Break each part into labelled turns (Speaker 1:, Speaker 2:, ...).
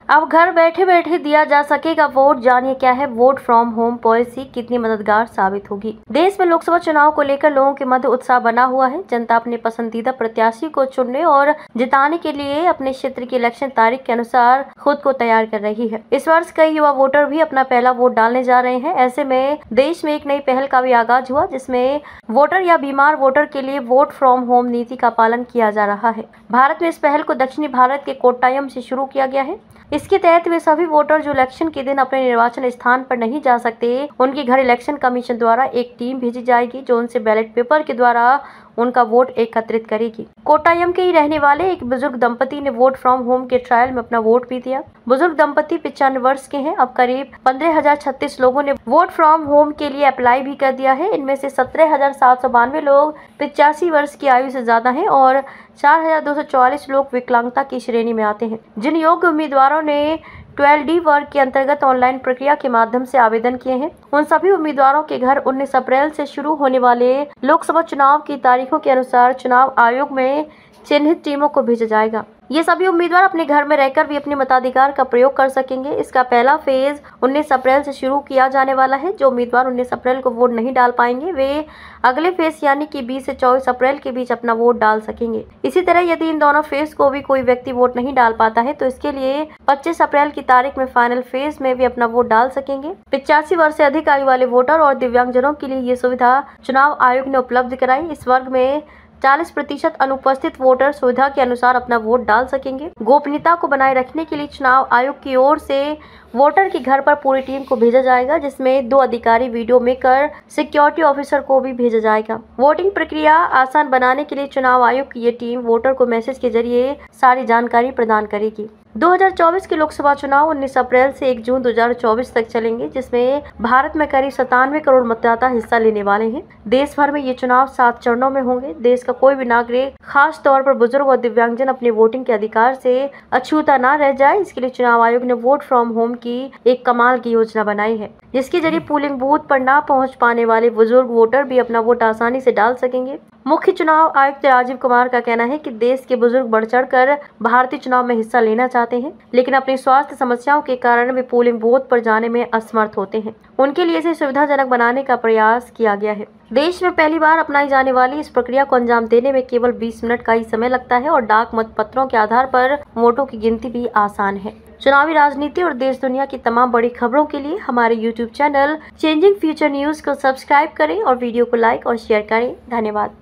Speaker 1: अब घर बैठे बैठे दिया जा सकेगा वोट। जानिए क्या है वोट फ्रॉम होम पॉलिसी, कितनी मददगार साबित होगी। देश में लोकसभा चुनाव को लेकर लोगों के मध्य उत्साह बना हुआ है। जनता अपने पसंदीदा प्रत्याशी को चुनने और जिताने के लिए अपने क्षेत्र की इलेक्शन तारीख के अनुसार खुद को तैयार कर रही है। इस वर्ष कई युवा वोटर भी अपना पहला वोट डालने जा रहे हैं। ऐसे में देश में एक नई पहल का भी आगाज हुआ, जिसमें वोटर या बीमार वोटर के लिए वोट फ्रॉम होम नीति का पालन किया जा रहा है। भारत में इस पहल को दक्षिणी भारत के कोट्टायम से शुरू किया गया है। इसके तहत वे सभी वोटर जो इलेक्शन के दिन अपने निर्वाचन स्थान पर नहीं जा सकते, उनके घर इलेक्शन कमीशन द्वारा एक टीम भेजी जाएगी जो उनसे बैलेट पेपर के द्वारा उनका वोट एकत्रित करेगी। कोट्टायम के ही रहने वाले एक बुजुर्ग दंपति ने वोट फ्रॉम होम के ट्रायल में अपना वोट भी दिया। बुजुर्ग दंपति 95 वर्ष के हैं। अब करीब 15,036 लोगों ने वोट फ्रॉम होम के लिए अप्लाई भी कर दिया है। इनमें से 17,792 लोग 85 वर्ष की आयु से ज्यादा हैं और 4,244 लोग विकलांगता की श्रेणी में आते हैं। जिन योग्य उम्मीदवारों ने 12D वर्ग के अंतर्गत ऑनलाइन प्रक्रिया के माध्यम से आवेदन किए हैं, उन सभी उम्मीदवारों के घर 19 अप्रैल से शुरू होने वाले लोकसभा चुनाव की तारीखों के अनुसार चुनाव आयोग में चिन्हित टीमों को भेजा जाएगा। ये सभी उम्मीदवार अपने घर में रहकर भी अपने मताधिकार का प्रयोग कर सकेंगे। इसका पहला फेज 19 अप्रैल से शुरू किया जाने वाला है। जो उम्मीदवार 19 अप्रैल को वोट नहीं डाल पाएंगे, वे अगले फेज यानी कि 20 से 24 अप्रैल के बीच अपना वोट डाल सकेंगे। इसी तरह यदि इन दोनों फेज को भी कोई व्यक्ति वोट नहीं डाल पाता है तो इसके लिए 25 अप्रैल की तारीख में फाइनल फेज में भी अपना वोट डाल सकेंगे। 85 वर्ष से अधिक आयु वाले वोटर और दिव्यांगजनों के लिए ये सुविधा चुनाव आयोग ने उपलब्ध कराई। इस वर्ग में 40% अनुपस्थित वोटर सुविधा के अनुसार अपना वोट डाल सकेंगे। गोपनीयता को बनाए रखने के लिए चुनाव आयोग की ओर से वोटर के घर पर पूरी टीम को भेजा जाएगा, जिसमें 2 अधिकारी, वीडियो मेकर, सिक्योरिटी ऑफिसर को भी भेजा जाएगा। वोटिंग प्रक्रिया आसान बनाने के लिए चुनाव आयोग की ये टीम वोटर को मैसेज के जरिए सारी जानकारी प्रदान करेगी। 2024 के लोकसभा चुनाव 19 अप्रैल से 1 जून 2024 तक चलेंगे, जिसमें भारत में करीब 97 करोड़ मतदाता हिस्सा लेने वाले हैं। देश भर में ये चुनाव 7 चरणों में होंगे। देश का कोई भी नागरिक, खास तौर पर बुजुर्ग और दिव्यांगजन, अपने वोटिंग के अधिकार से अछूता न रह जाए, इसके लिए चुनाव आयोग ने वोट फ्रॉम होम की एक कमाल की योजना बनाई है, जिसके जरिए पोलिंग बूथ पर न पहुंच पाने वाले बुजुर्ग वोटर भी अपना वोट आसानी से डाल सकेंगे। मुख्य चुनाव आयुक्त राजीव कुमार का कहना है कि देश के बुजुर्ग बढ़ चढ़कर भारतीय चुनाव में हिस्सा लेना चाहते हैं, लेकिन अपनी स्वास्थ्य समस्याओं के कारण वे पोलिंग बूथ पर जाने में असमर्थ होते हैं। उनके लिए इसे सुविधाजनक बनाने का प्रयास किया गया है। देश में पहली बार अपनाई जाने वाली इस प्रक्रिया को अंजाम देने में केवल 20 मिनट का ही समय लगता है और डाक मत पत्रों के आधार पर वोटों की गिनती भी आसान है। चुनावी राजनीति और देश दुनिया की तमाम बड़ी खबरों के लिए हमारे YouTube channel changing future news को सब्सक्राइब करें और वीडियो को लाइक और शेयर करें। धन्यवाद।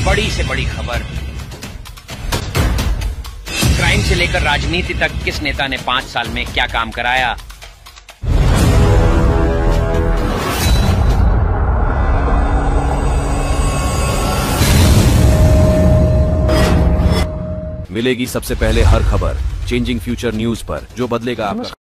Speaker 2: बड़ी से बड़ी खबर, क्राइम से लेकर राजनीति तक किस नेता ने 5 साल में क्या काम कराया।
Speaker 3: मिलेगी सबसे पहले हर खबर चेंजिंग फ्यूचर न्यूज पर, जो बदलेगा आपका